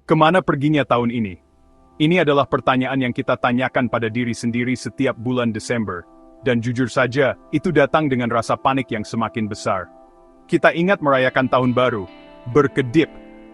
Kemana perginya tahun ini? Ini adalah pertanyaan yang kita tanyakan pada diri sendiri setiap bulan Desember. Dan jujur saja, itu datang dengan rasa panik yang semakin besar. Kita ingat merayakan tahun baru, berkedip,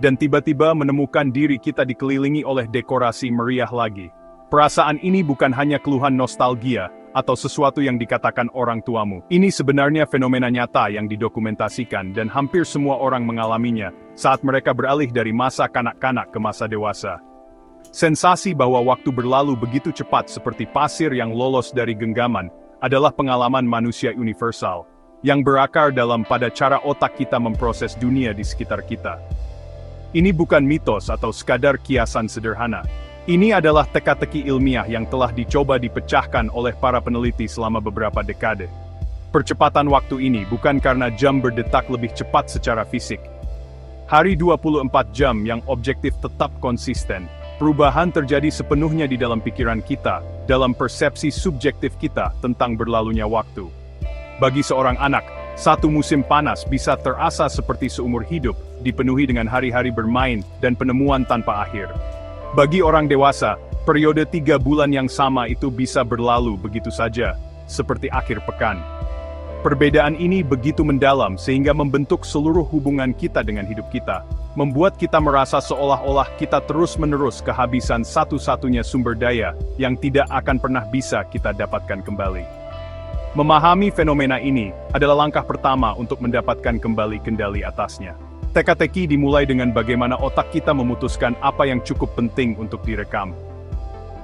dan tiba-tiba menemukan diri kita dikelilingi oleh dekorasi meriah lagi. Perasaan ini bukan hanya keluhan nostalgia, atau sesuatu yang dikatakan orang tuamu. Ini sebenarnya fenomena nyata yang didokumentasikan dan hampir semua orang mengalaminya saat mereka beralih dari masa kanak-kanak ke masa dewasa. Sensasi bahwa waktu berlalu begitu cepat seperti pasir yang lolos dari genggaman adalah pengalaman manusia universal, yang berakar dalam pada cara otak kita memproses dunia di sekitar kita. Ini bukan mitos atau sekadar kiasan sederhana. Ini adalah teka-teki ilmiah yang telah dicoba dipecahkan oleh para peneliti selama beberapa dekade. Percepatan waktu ini bukan karena jam berdetak lebih cepat secara fisik. Hari 24 jam yang objektif tetap konsisten. Perubahan terjadi sepenuhnya di dalam pikiran kita, dalam persepsi subjektif kita tentang berlalunya waktu. Bagi seorang anak, satu musim panas bisa terasa seperti seumur hidup, dipenuhi dengan hari-hari bermain dan penemuan tanpa akhir. Bagi orang dewasa, periode 3 bulan yang sama itu bisa berlalu begitu saja, seperti akhir pekan. Perbedaan ini begitu mendalam sehingga membentuk seluruh hubungan kita dengan hidup kita, membuat kita merasa seolah-olah kita terus-menerus kehabisan satu-satunya sumber daya yang tidak akan pernah bisa kita dapatkan kembali. Memahami fenomena ini adalah langkah pertama untuk mendapatkan kembali kendali atasnya. Teka-teki dimulai dengan bagaimana otak kita memutuskan apa yang cukup penting untuk direkam.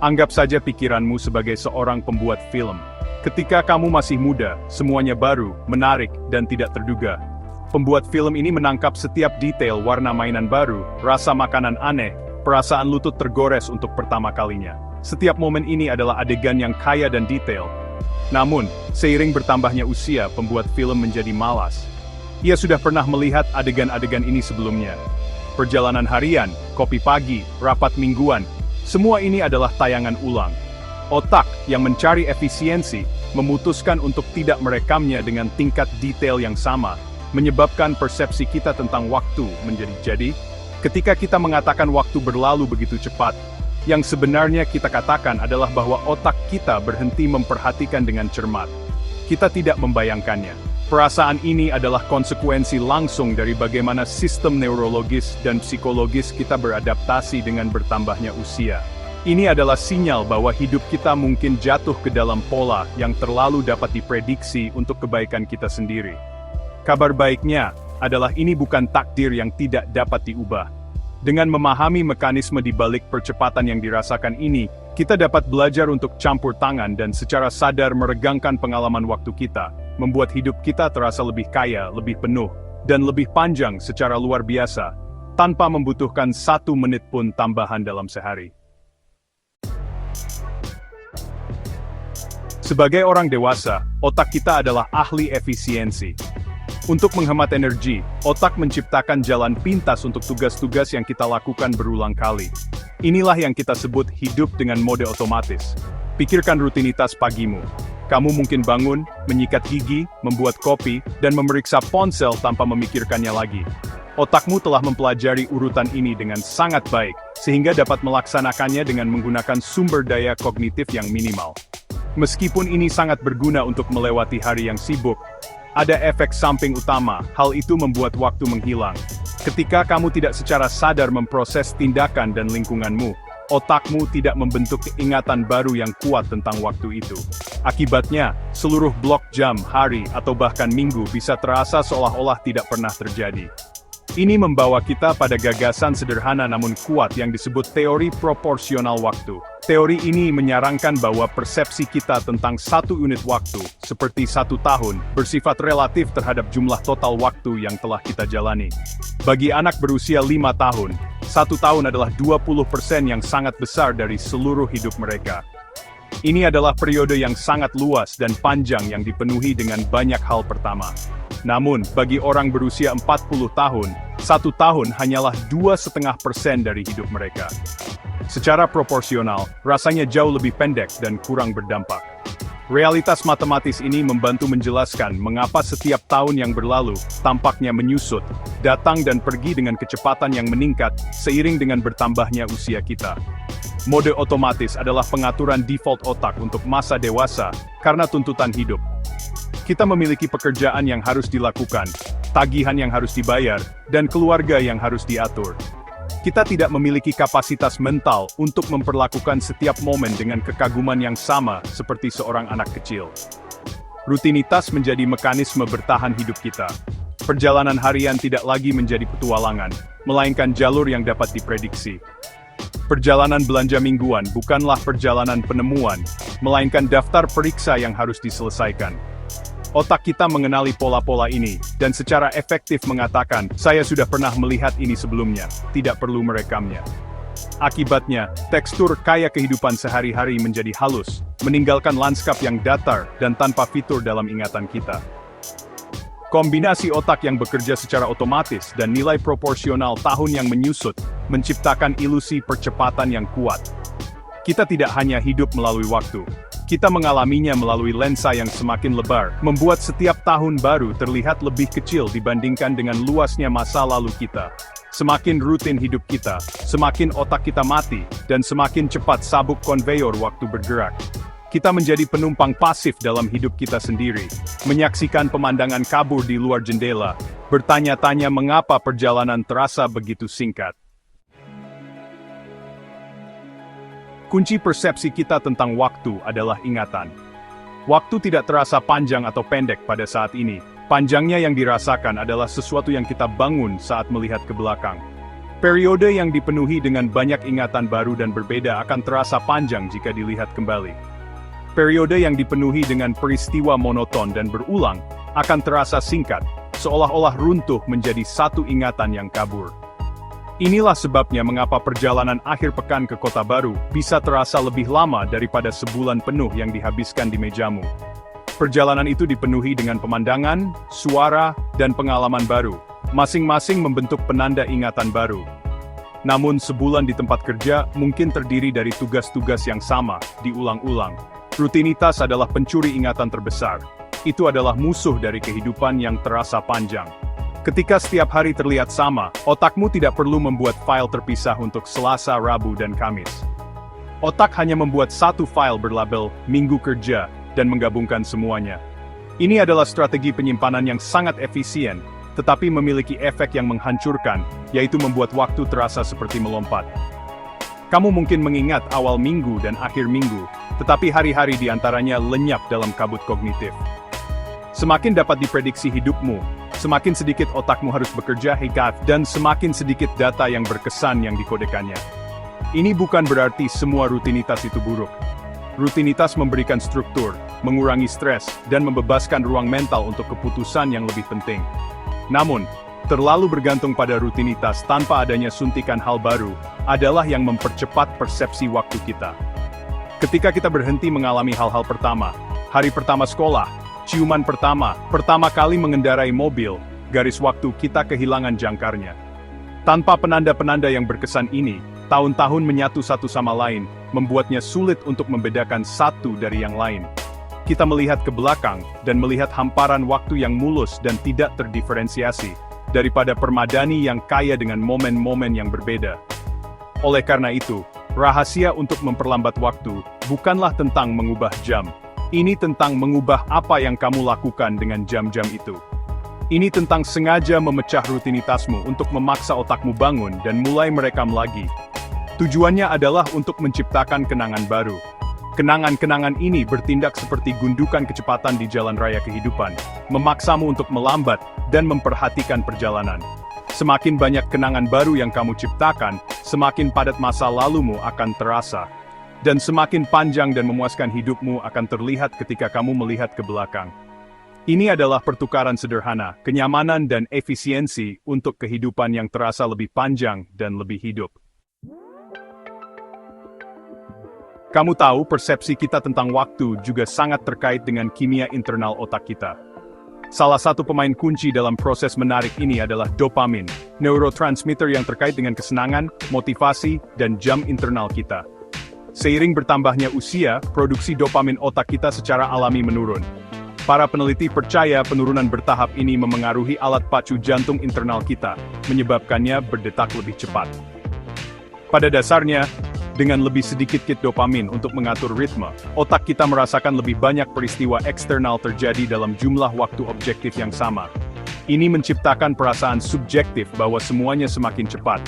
Anggap saja pikiranmu sebagai seorang pembuat film. Ketika kamu masih muda, semuanya baru, menarik, dan tidak terduga. Pembuat film ini menangkap setiap detail warna mainan baru, rasa makanan aneh, perasaan lutut tergores untuk pertama kalinya. Setiap momen ini adalah adegan yang kaya dan detail. Namun, seiring bertambahnya usia, pembuat film menjadi malas. Ia sudah pernah melihat adegan-adegan ini sebelumnya. Perjalanan harian, kopi pagi, rapat mingguan, semua ini adalah tayangan ulang. Otak yang mencari efisiensi memutuskan untuk tidak merekamnya dengan tingkat detail yang sama, menyebabkan persepsi kita tentang waktu menjadi jadi. Ketika kita mengatakan waktu berlalu begitu cepat, yang sebenarnya kita katakan adalah bahwa otak kita berhenti memperhatikan dengan cermat. Kita tidak membayangkannya. Perasaan ini adalah konsekuensi langsung dari bagaimana sistem neurologis dan psikologis kita beradaptasi dengan bertambahnya usia. Ini adalah sinyal bahwa hidup kita mungkin jatuh ke dalam pola yang terlalu dapat diprediksi untuk kebaikan kita sendiri. Kabar baiknya adalah ini bukan takdir yang tidak dapat diubah. Dengan memahami mekanisme di balik percepatan yang dirasakan ini, kita dapat belajar untuk campur tangan dan secara sadar meregangkan pengalaman waktu kita, membuat hidup kita terasa lebih kaya, lebih penuh, dan lebih panjang secara luar biasa, tanpa membutuhkan 1 menit pun tambahan dalam sehari. Sebagai orang dewasa, otak kita adalah ahli efisiensi. Untuk menghemat energi, otak menciptakan jalan pintas untuk tugas-tugas yang kita lakukan berulang kali. Inilah yang kita sebut hidup dengan mode otomatis. Pikirkan rutinitas pagimu. Kamu mungkin bangun, menyikat gigi, membuat kopi, dan memeriksa ponsel tanpa memikirkannya lagi. Otakmu telah mempelajari urutan ini dengan sangat baik, sehingga dapat melaksanakannya dengan menggunakan sumber daya kognitif yang minimal. Meskipun ini sangat berguna untuk melewati hari yang sibuk, ada efek samping utama. Hal itu membuat waktu menghilang. Ketika kamu tidak secara sadar memproses tindakan dan lingkunganmu, otakmu tidak membentuk ingatan baru yang kuat tentang waktu itu. Akibatnya, seluruh blok jam, hari, atau bahkan minggu bisa terasa seolah-olah tidak pernah terjadi. Ini membawa kita pada gagasan sederhana namun kuat yang disebut teori proporsional waktu. Teori ini menyarankan bahwa persepsi kita tentang 1 unit waktu, seperti 1 tahun, bersifat relatif terhadap jumlah total waktu yang telah kita jalani. Bagi anak berusia 5 tahun, 1 tahun adalah 20% yang sangat besar dari seluruh hidup mereka. Ini adalah periode yang sangat luas dan panjang yang dipenuhi dengan banyak hal pertama. Namun, bagi orang berusia 40 tahun, 1 tahun hanyalah 2,5% dari hidup mereka. Secara proporsional, rasanya jauh lebih pendek dan kurang berdampak. Realitas matematis ini membantu menjelaskan mengapa setiap tahun yang berlalu tampaknya menyusut, datang dan pergi dengan kecepatan yang meningkat seiring dengan bertambahnya usia kita. Mode otomatis adalah pengaturan default otak untuk masa dewasa karena tuntutan hidup. Kita memiliki pekerjaan yang harus dilakukan, tagihan yang harus dibayar, dan keluarga yang harus diatur. Kita tidak memiliki kapasitas mental untuk memperlakukan setiap momen dengan kekaguman yang sama seperti seorang anak kecil. Rutinitas menjadi mekanisme bertahan hidup kita. Perjalanan harian tidak lagi menjadi petualangan, melainkan jalur yang dapat diprediksi. Perjalanan belanja mingguan bukanlah perjalanan penemuan, melainkan daftar periksa yang harus diselesaikan. Otak kita mengenali pola-pola ini, dan secara efektif mengatakan, saya sudah pernah melihat ini sebelumnya, tidak perlu merekamnya. Akibatnya, tekstur kaya kehidupan sehari-hari menjadi halus, meninggalkan lanskap yang datar dan tanpa fitur dalam ingatan kita. Kombinasi otak yang bekerja secara otomatis dan nilai proporsional tahun yang menyusut, menciptakan ilusi percepatan yang kuat. Kita tidak hanya hidup melalui waktu, kita mengalaminya melalui lensa yang semakin lebar, membuat setiap tahun baru terlihat lebih kecil dibandingkan dengan luasnya masa lalu kita. Semakin rutin hidup kita, semakin otak kita mati, dan semakin cepat sabuk konveyor waktu bergerak. Kita menjadi penumpang pasif dalam hidup kita sendiri, menyaksikan pemandangan kabur di luar jendela, bertanya-tanya mengapa perjalanan terasa begitu singkat. Kunci persepsi kita tentang waktu adalah ingatan. Waktu tidak terasa panjang atau pendek pada saat ini. Panjangnya yang dirasakan adalah sesuatu yang kita bangun saat melihat ke belakang. Periode yang dipenuhi dengan banyak ingatan baru dan berbeda akan terasa panjang jika dilihat kembali. Periode yang dipenuhi dengan peristiwa monoton dan berulang akan terasa singkat, seolah-olah runtuh menjadi satu ingatan yang kabur. Inilah sebabnya mengapa perjalanan akhir pekan ke kota baru bisa terasa lebih lama daripada sebulan penuh yang dihabiskan di mejamu. Perjalanan itu dipenuhi dengan pemandangan, suara, dan pengalaman baru, masing-masing membentuk penanda ingatan baru. Namun sebulan di tempat kerja mungkin terdiri dari tugas-tugas yang sama, diulang-ulang. Rutinitas adalah pencuri ingatan terbesar. Itu adalah musuh dari kehidupan yang terasa panjang. Ketika setiap hari terlihat sama, otakmu tidak perlu membuat file terpisah untuk Selasa, Rabu, dan Kamis. Otak hanya membuat satu file berlabel Minggu Kerja dan menggabungkan semuanya. Ini adalah strategi penyimpanan yang sangat efisien, tetapi memiliki efek yang menghancurkan, yaitu membuat waktu terasa seperti melompat. Kamu mungkin mengingat awal minggu dan akhir minggu, tetapi hari-hari di antaranya lenyap dalam kabut kognitif. Semakin dapat diprediksi hidupmu, semakin sedikit otakmu harus bekerja hebat dan semakin sedikit data yang berkesan yang dikodekannya. Ini bukan berarti semua rutinitas itu buruk. Rutinitas memberikan struktur, mengurangi stres, dan membebaskan ruang mental untuk keputusan yang lebih penting. Namun, terlalu bergantung pada rutinitas tanpa adanya suntikan hal baru adalah yang mempercepat persepsi waktu kita. Ketika kita berhenti mengalami hal-hal pertama, hari pertama sekolah, ciuman pertama kali mengendarai mobil, garis waktu kita kehilangan jangkarnya. Tanpa penanda-penanda yang berkesan ini, tahun-tahun menyatu satu sama lain, membuatnya sulit untuk membedakan satu dari yang lain. Kita melihat ke belakang, dan melihat hamparan waktu yang mulus dan tidak terdiferensiasi, daripada permadani yang kaya dengan momen-momen yang berbeda. Oleh karena itu, rahasia untuk memperlambat waktu, bukanlah tentang mengubah jam. Ini tentang mengubah apa yang kamu lakukan dengan jam-jam itu. Ini tentang sengaja memecah rutinitasmu untuk memaksa otakmu bangun dan mulai merekam lagi. Tujuannya adalah untuk menciptakan kenangan baru. Kenangan-kenangan ini bertindak seperti gundukan kecepatan di jalan raya kehidupan, memaksamu untuk melambat dan memperhatikan perjalanan. Semakin banyak kenangan baru yang kamu ciptakan, semakin padat masa lalumu akan terasa. Dan semakin panjang dan memuaskan hidupmu akan terlihat ketika kamu melihat ke belakang. Ini adalah pertukaran sederhana, kenyamanan dan efisiensi untuk kehidupan yang terasa lebih panjang dan lebih hidup. Kamu tahu persepsi kita tentang waktu juga sangat terkait dengan kimia internal otak kita. Salah satu pemain kunci dalam proses menarik ini adalah dopamin, neurotransmitter yang terkait dengan kesenangan, motivasi, dan jam internal kita. Seiring bertambahnya usia, produksi dopamin otak kita secara alami menurun. Para peneliti percaya penurunan bertahap ini memengaruhi alat pacu jantung internal kita, menyebabkannya berdetak lebih cepat. Pada dasarnya, dengan lebih sedikit kit dopamin untuk mengatur ritme, otak kita merasakan lebih banyak peristiwa eksternal terjadi dalam jumlah waktu objektif yang sama. Ini menciptakan perasaan subjektif bahwa semuanya semakin cepat.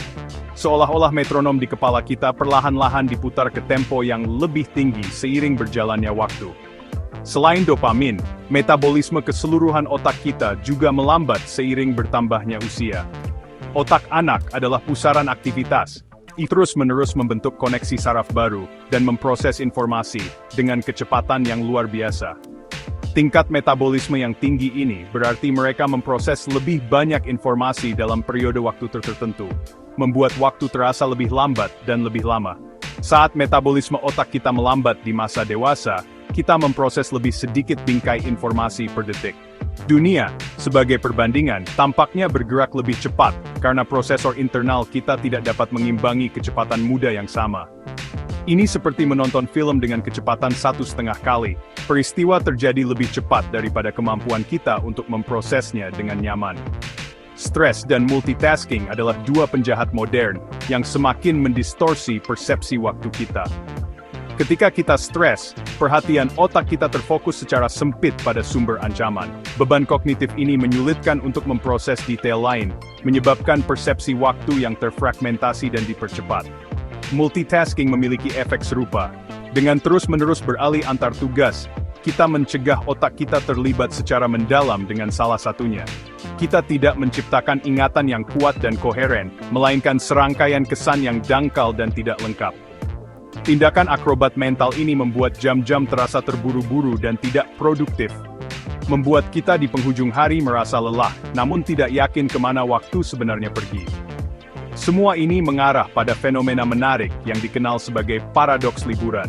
Seolah-olah metronom di kepala kita perlahan-lahan diputar ke tempo yang lebih tinggi seiring berjalannya waktu. Selain dopamin, metabolisme keseluruhan otak kita juga melambat seiring bertambahnya usia. Otak anak adalah pusaran aktivitas, terus-menerus membentuk koneksi saraf baru, dan memproses informasi dengan kecepatan yang luar biasa. Tingkat metabolisme yang tinggi ini berarti mereka memproses lebih banyak informasi dalam periode waktu tertentu, membuat waktu terasa lebih lambat dan lebih lama. Saat metabolisme otak kita melambat di masa dewasa, kita memproses lebih sedikit bingkai informasi per detik. Dunia, sebagai perbandingan, tampaknya bergerak lebih cepat, karena prosesor internal kita tidak dapat mengimbangi kecepatan muda yang sama. Ini seperti menonton film dengan kecepatan 1,5 kali. Peristiwa terjadi lebih cepat daripada kemampuan kita untuk memprosesnya dengan nyaman. Stres dan multitasking adalah dua penjahat modern yang semakin mendistorsi persepsi waktu kita. Ketika kita stres, perhatian otak kita terfokus secara sempit pada sumber ancaman. Beban kognitif ini menyulitkan untuk memproses detail lain, menyebabkan persepsi waktu yang terfragmentasi dan dipercepat. Multitasking memiliki efek serupa. Dengan terus-menerus beralih antar tugas, kita mencegah otak kita terlibat secara mendalam dengan salah satunya. Kita tidak menciptakan ingatan yang kuat dan koheren, melainkan serangkaian kesan yang dangkal dan tidak lengkap. Tindakan akrobat mental ini membuat jam-jam terasa terburu-buru dan tidak produktif. Membuat kita di penghujung hari merasa lelah, namun tidak yakin kemana waktu sebenarnya pergi. Semua ini mengarah pada fenomena menarik yang dikenal sebagai paradoks liburan.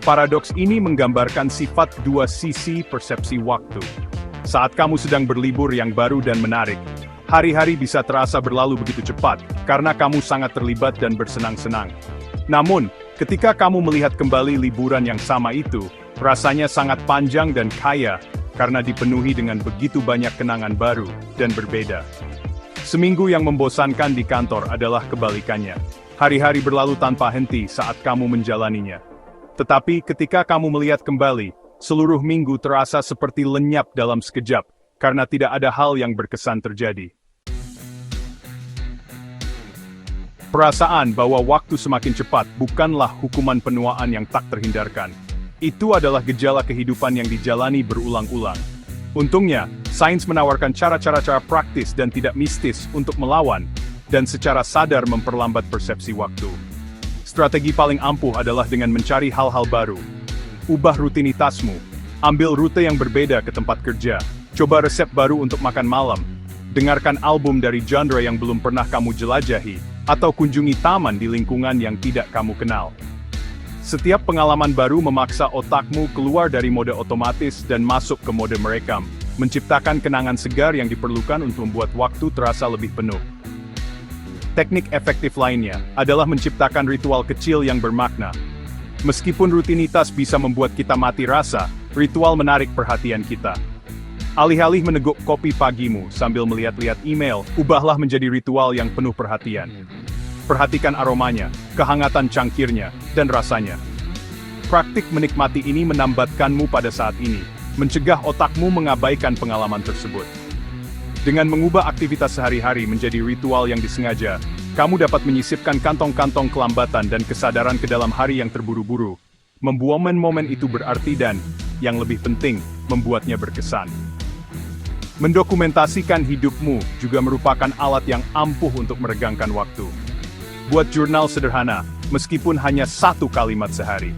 Paradoks ini menggambarkan sifat dua sisi persepsi waktu. Saat kamu sedang berlibur yang baru dan menarik, hari-hari bisa terasa berlalu begitu cepat, karena kamu sangat terlibat dan bersenang-senang. Namun, ketika kamu melihat kembali liburan yang sama itu, rasanya sangat panjang dan kaya, karena dipenuhi dengan begitu banyak kenangan baru dan berbeda. Seminggu yang membosankan di kantor adalah kebalikannya. Hari-hari berlalu tanpa henti saat kamu menjalaninya. Tetapi ketika kamu melihat kembali, seluruh minggu terasa seperti lenyap dalam sekejap, karena tidak ada hal yang berkesan terjadi. Perasaan bahwa waktu semakin cepat bukanlah hukuman penuaan yang tak terhindarkan. Itu adalah gejala kehidupan yang dijalani berulang-ulang. Untungnya, sains menawarkan cara-cara praktis dan tidak mistis untuk melawan, dan secara sadar memperlambat persepsi waktu. Strategi paling ampuh adalah dengan mencari hal-hal baru. Ubah rutinitasmu, ambil rute yang berbeda ke tempat kerja, coba resep baru untuk makan malam, dengarkan album dari genre yang belum pernah kamu jelajahi, atau kunjungi taman di lingkungan yang tidak kamu kenal. Setiap pengalaman baru memaksa otakmu keluar dari mode otomatis dan masuk ke mode merekam, menciptakan kenangan segar yang diperlukan untuk membuat waktu terasa lebih penuh. Teknik efektif lainnya adalah menciptakan ritual kecil yang bermakna. Meskipun rutinitas bisa membuat kita mati rasa, ritual menarik perhatian kita. Alih-alih meneguk kopi pagimu sambil melihat-lihat email, ubahlah menjadi ritual yang penuh perhatian. Perhatikan aromanya, kehangatan cangkirnya, dan rasanya. Praktik menikmati ini menambatkanmu pada saat ini, mencegah otakmu mengabaikan pengalaman tersebut. Dengan mengubah aktivitas sehari-hari menjadi ritual yang disengaja, kamu dapat menyisipkan kantong-kantong kelambatan dan kesadaran ke dalam hari yang terburu-buru. Membuat momen-momen itu berarti dan, yang lebih penting, membuatnya berkesan. Mendokumentasikan hidupmu juga merupakan alat yang ampuh untuk meregangkan waktu. Buat jurnal sederhana, meskipun hanya 1 kalimat sehari.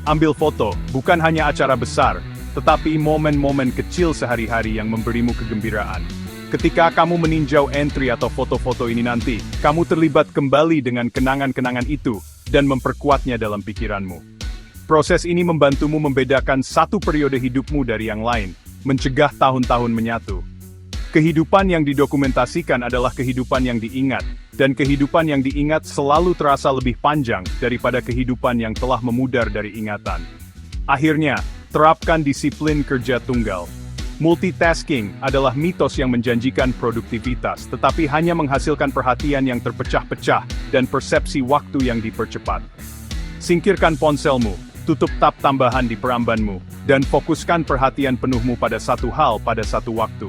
Ambil foto, bukan hanya acara besar, tetapi momen-momen kecil sehari-hari yang memberimu kegembiraan. Ketika kamu meninjau entry atau foto-foto ini nanti, kamu terlibat kembali dengan kenangan-kenangan itu, dan memperkuatnya dalam pikiranmu. Proses ini membantumu membedakan satu periode hidupmu dari yang lain, mencegah tahun-tahun menyatu. Kehidupan yang didokumentasikan adalah kehidupan yang diingat, dan kehidupan yang diingat selalu terasa lebih panjang daripada kehidupan yang telah memudar dari ingatan. Akhirnya, terapkan disiplin kerja tunggal. Multitasking adalah mitos yang menjanjikan produktivitas, tetapi hanya menghasilkan perhatian yang terpecah-pecah dan persepsi waktu yang dipercepat. Singkirkan ponselmu, tutup tab tambahan di perambanmu, dan fokuskan perhatian penuhmu pada satu hal pada satu waktu.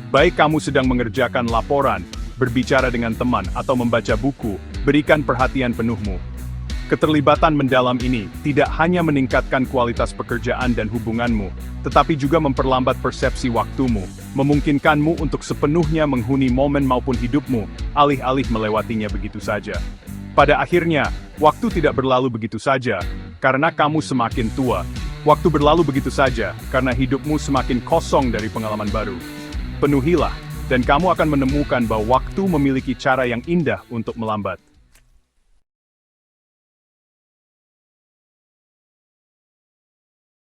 Baik kamu sedang mengerjakan laporan, berbicara dengan teman, atau membaca buku, berikan perhatian penuhmu. Keterlibatan mendalam ini tidak hanya meningkatkan kualitas pekerjaan dan hubunganmu, tetapi juga memperlambat persepsi waktumu, memungkinkanmu untuk sepenuhnya menghuni momen maupun hidupmu, alih-alih melewatinya begitu saja. Pada akhirnya, waktu tidak berlalu begitu saja, karena kamu semakin tua. Waktu berlalu begitu saja, karena hidupmu semakin kosong dari pengalaman baru. Penuhilah, dan kamu akan menemukan bahwa waktu memiliki cara yang indah untuk melambat.